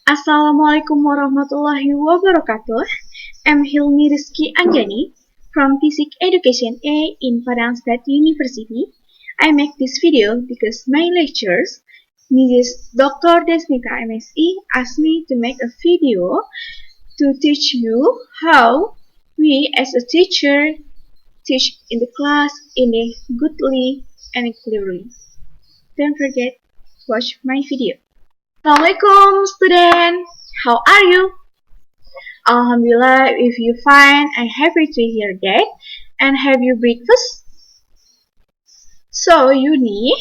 Assalamualaikum warahmatullahi wabarakatuh. I'm Hilmi Rizki Anjani from Physics Education A in Padang State University. I make this video because my lecturers, Mrs. Dr. Desnita MSc, asked me to make a video to teach you how we as a teacher teach in the class in a goodly and clearly. Don't forget to watch my video. Assalamualaikum student, how are you? Alhamdulillah, if you fine, I'm happy to hear that. And have you breakfast? So you need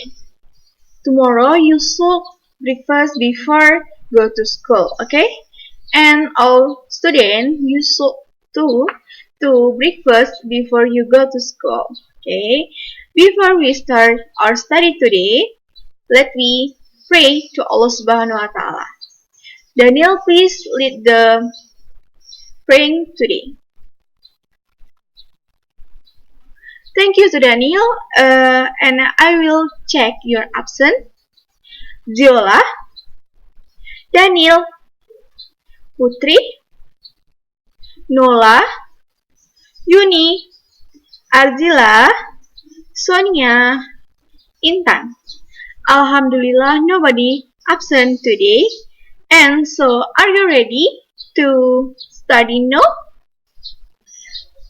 tomorrow you should breakfast before go to school, okay? And all students you should to breakfast before you go to school, okay? Before we start our study today, let me pray to Allah Subhanahu wa Ta'ala. Daniel, please lead the praying today. Thank you to Daniel, and I will check your absent. Ziola, Daniel, Putri, Nola, Yuni, Arzila, Sonia, Intan. Alhamdulillah, nobody absent today. And so, are you ready to study now?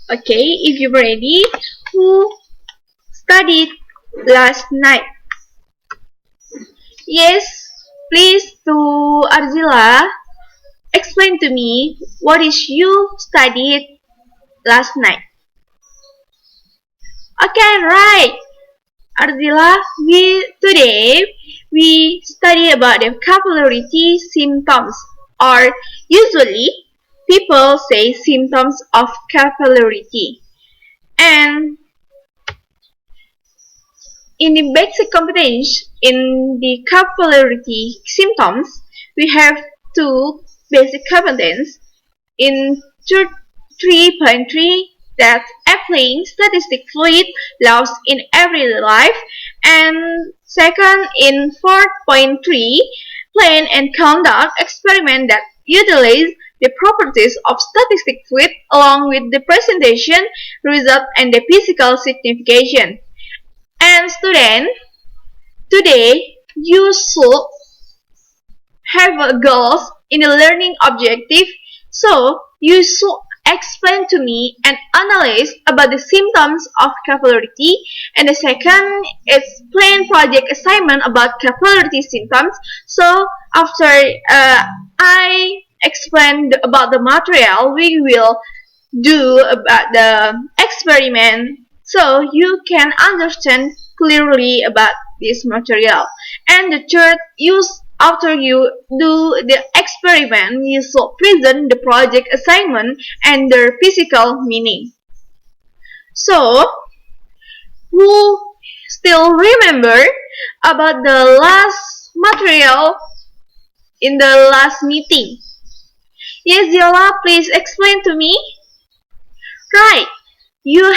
Okay, if you're ready, who studied last night? Yes, please to Arzila, explain to me what is you studied last night. Okay, right. Arzila, today we study about the capillarity symptoms, or usually people say symptoms of capillarity. And in the basic competence in the capillarity symptoms, we have two basic competence in 3.3 that applying statistic fluid laws in everyday life, and second in 4.3 plan and conduct experiment that utilize the properties of statistic fluid along with the presentation result and the physical signification. And student, today you should have a goals in a learning objective, so you should explain to me and analyze about the symptoms of capillarity, and the second is plan project assignment about capillarity symptoms. So after I explain about the material, we will do about the experiment so you can understand clearly about this material. And the third, after you do the experiment, you should present the project assignment and their physical meaning. So, who still remember about the last material in the last meeting? Yes, Yola, please explain to me. Right, you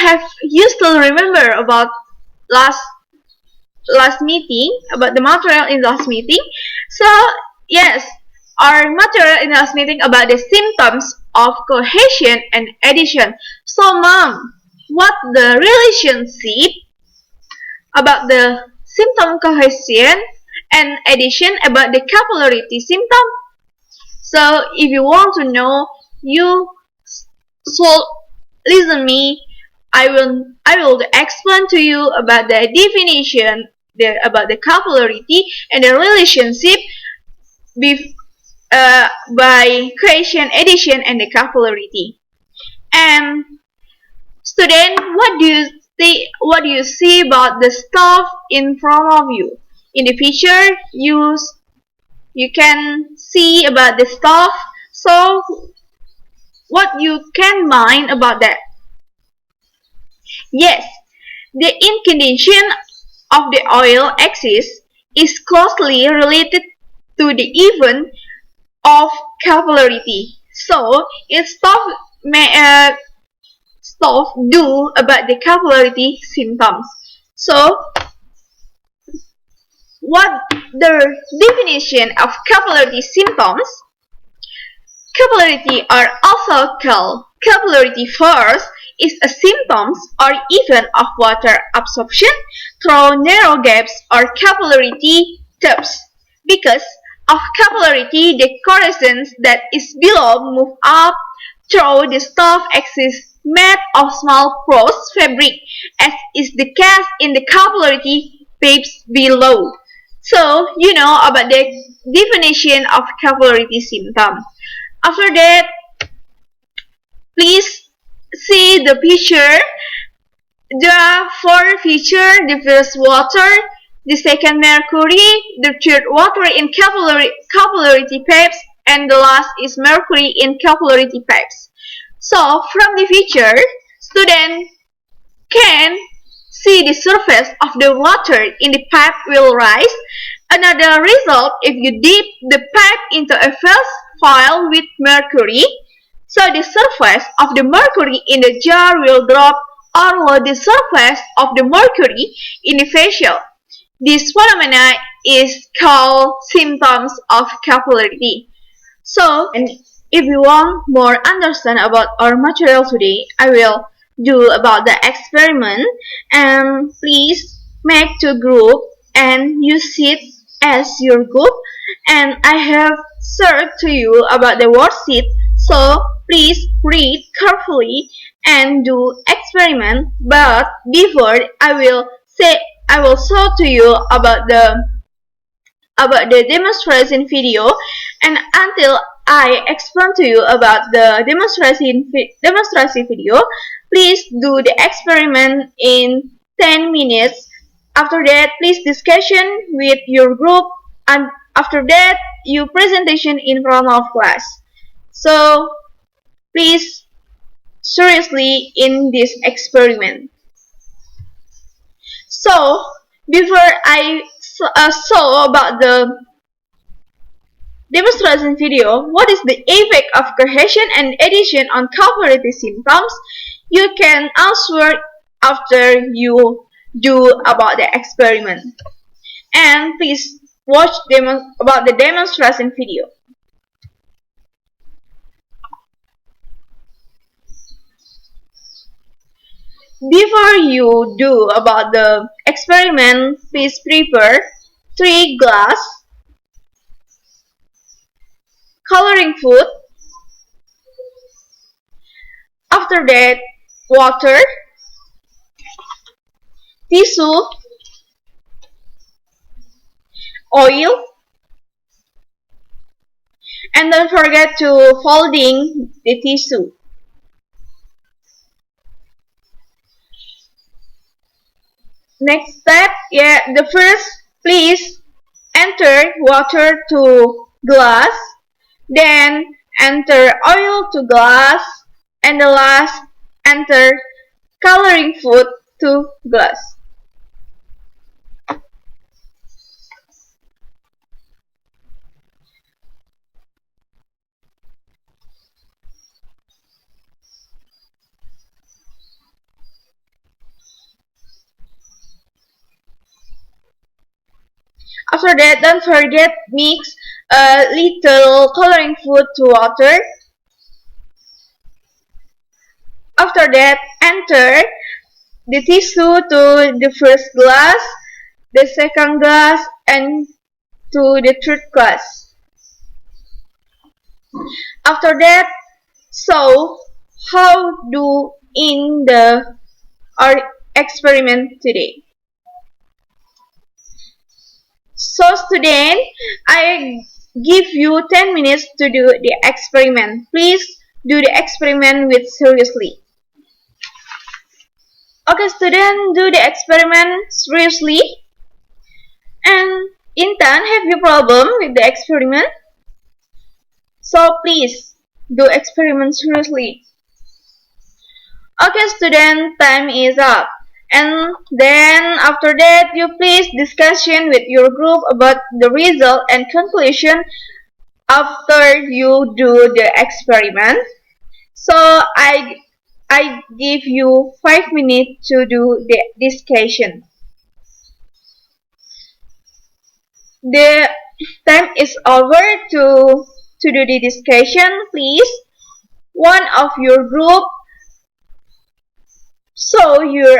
still remember about last meeting, about the material in last meeting. So yes, our material in last meeting about the symptoms of cohesion and addition. So mom, what the relationship about the symptom cohesion and addition about the capillarity symptom? So if you want to know, you should listen me. I will explain to you about the definition, about the capillarity and the relationship by cohesion, addition, and the capillarity. And student, what do you see about the stuff in front of you? In the picture, you can see about the stuff. So what you can mind about that? Yes, the inclination of the oil axis is closely related to the event of capillarity. So it's stuff do about the capillarity symptoms. So what the definition of capillarity symptoms? Capillarity are also called capillarity force is a symptoms or event of water absorption through narrow gaps or capillarity tubes. Because of capillarity, the corrosions that is below move up through the stove axis made of small porous fabric, as is the case in the capillarity pipes below. So, you know about the definition of capillarity symptom. After that, please see the picture. There are four features: the first water, the second mercury, the third water in capillarity pipes, and the last is mercury in capillarity pipes. So from the feature, student can see the surface of the water in the pipe will rise. Another result, if you dip the pipe into a fast file with mercury, so the surface of the mercury in the jar will drop or the surface of the mercury in the vessel. This phenomena is called symptoms of capillarity. So, and if you want more understand about our material today, I will do about the experiment, and please make two group and use it as your group, and I have shared to you about the worksheet, so please read carefully and do experiment. But before I will show to you about the demonstration video, and until I explain to you about the demonstration video, please do the experiment in 10 minutes. After that, please discussion with your group, and after that, you presentation in front of class. So please seriously in this experiment. So before I saw about the demonstration video, what is the effect of cohesion and adhesion on capillarity symptoms? You can answer after you do about the experiment. And please watch about the demonstration video. Before you do about the experiment, please prepare 3 glass, coloring food, after that water, tissue, oil, and don't forget to folding the tissue. Next step, the first, please enter water to glass, then enter oil to glass, and the last enter coloring food to glass. After that, don't forget mix a little coloring food to water. After that, enter the tissue to the first glass, the second glass, and to the third glass. After that, so how do in our experiment today? So student, I give you 10 minutes to do the experiment. Please do the experiment with seriously. Okay student, do the experiment seriously. And Intan, have you problem with the experiment? So please do experiment seriously. Okay student, time is up. And then after that, you please discussion with your group about the result and conclusion after you do the experiment. So I give you 5 minutes to do the discussion. The time is over to to do the discussion, please one of your group show your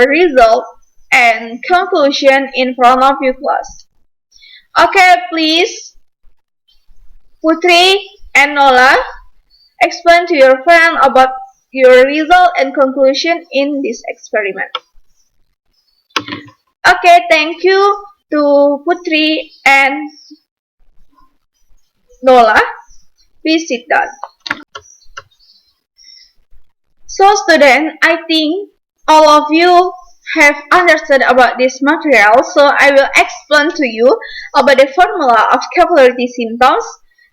result and conclusion in front of your class. Okay, please, Putri and Nola, explain to your friend about your result and conclusion in this experiment. Okay, thank you to Putri and Nola. Please sit down. So student, I think all of you have understood about this material, so I will explain to you about the formula of capillarity symptoms.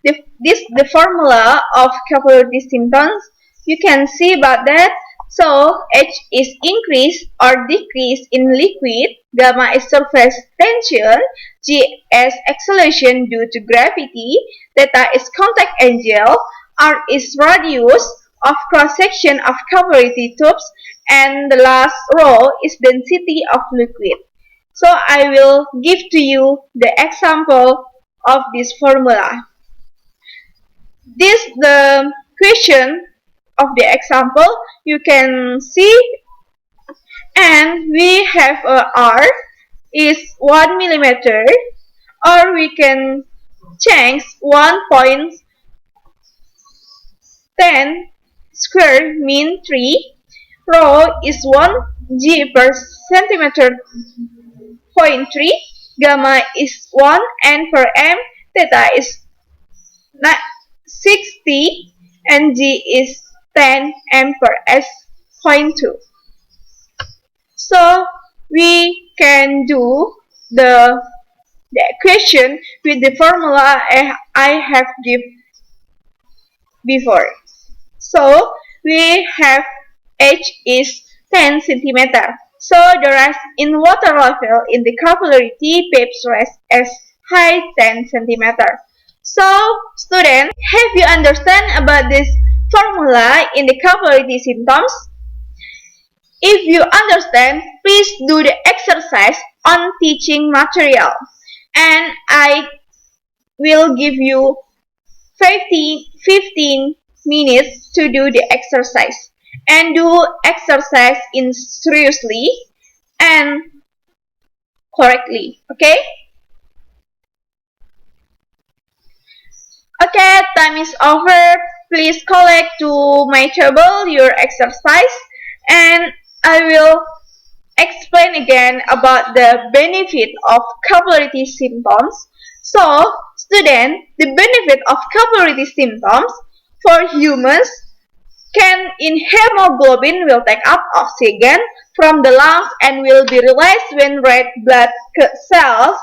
The formula of capillarity symptoms, you can see about that. So H is increase or decrease in liquid, gamma is surface tension, G is acceleration due to gravity, theta is contact angle, R is radius of cross-section of capillary tubes, and the last row is density of liquid. So I will give to you the example of this formula. This the question of the example you can see, and we have a R is 1 millimeter, or we can change 1.10 square mean 3. Rho is 1 G per centimeter point 3. Gamma is 1 N per M. Theta is 60 and G is 10 M per S point 2. So we can do the equation with the formula I have given before. So we have H is 10 centimeter. So the rise in water level in the capillarity pipes rise as high 10 centimeter. So student, have you understand about this formula in the capillarity symptoms? If you understand, please do the exercise on teaching material, and I will give you 15 minutes to do the exercise, and do exercise in seriously and correctly. Okay? Okay, time is over. Please collect to my table your exercise, and I will explain again about the benefit of capillarity symptoms. So, student, the benefit of capillarity symptoms for humans can in hemoglobin will take up oxygen from the lungs and will be released when red blood cells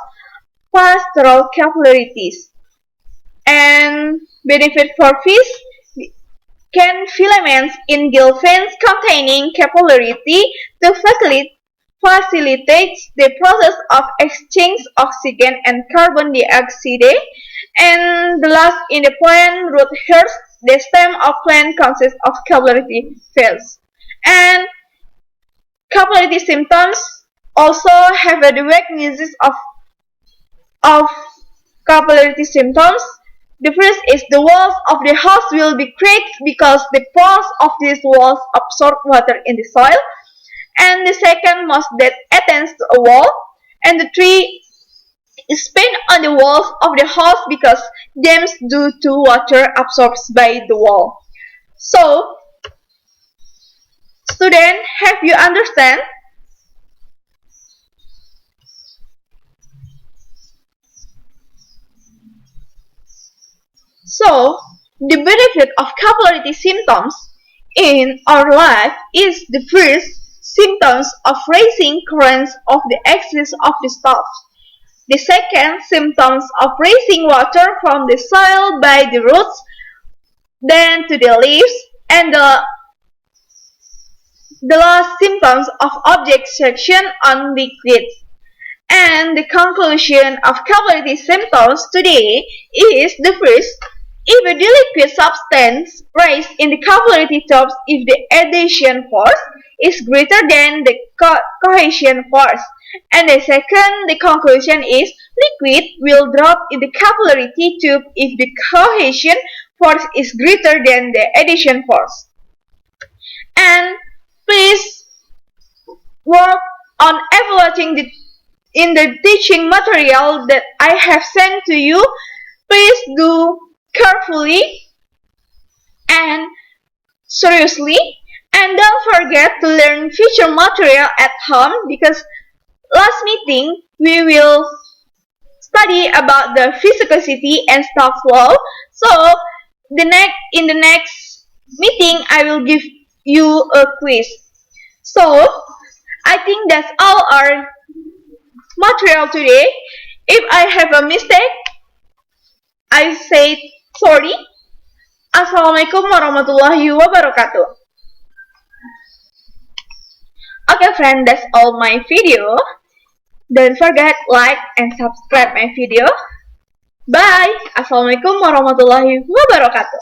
pass through capillarities. And benefit for fish can filaments in gill veins containing capillarity to facilitate the process of exchange oxygen and carbon dioxide. And the last in the plant root hairs, the stem of plant consists of capillarity veins. And capillarity symptoms also have a diagnosis of capillarity symptoms. The first is the walls of the house will be cracked because the pores of these walls absorb water in the soil. And the second most that attends to a wall. And the three is paint on the walls of the house because dams due to water absorbed by the wall. So, student, have you understand? So, the benefit of capillarity symptoms in our life is the first symptoms of raising currents of the axis of the stove. The second, symptoms of raising water from the soil by the roots, then to the leaves, and the last, symptoms of object section on liquids. And the conclusion of capillarity symptoms today is the first, if a liquid substance rise in the capillarity tubes if the adhesion force is greater than the cohesion force. And the second, the conclusion is Liquid will drop in the capillarity tube if the cohesion force is greater than the adhesion force. And please work on evaluating in the teaching material that I have sent to you. Please do carefully and seriously, and don't forget to learn future material at home, because last meeting we will study about the viscosity and stock flow. So in the next meeting I will give you a quiz. So I think that's all our material today. If I have a mistake, I say sorry. Assalamualaikum warahmatullahi wabarakatuh. Okay friend, that's all my video. Don't forget like and subscribe my video. Bye. Assalamualaikum warahmatullahi wabarakatuh.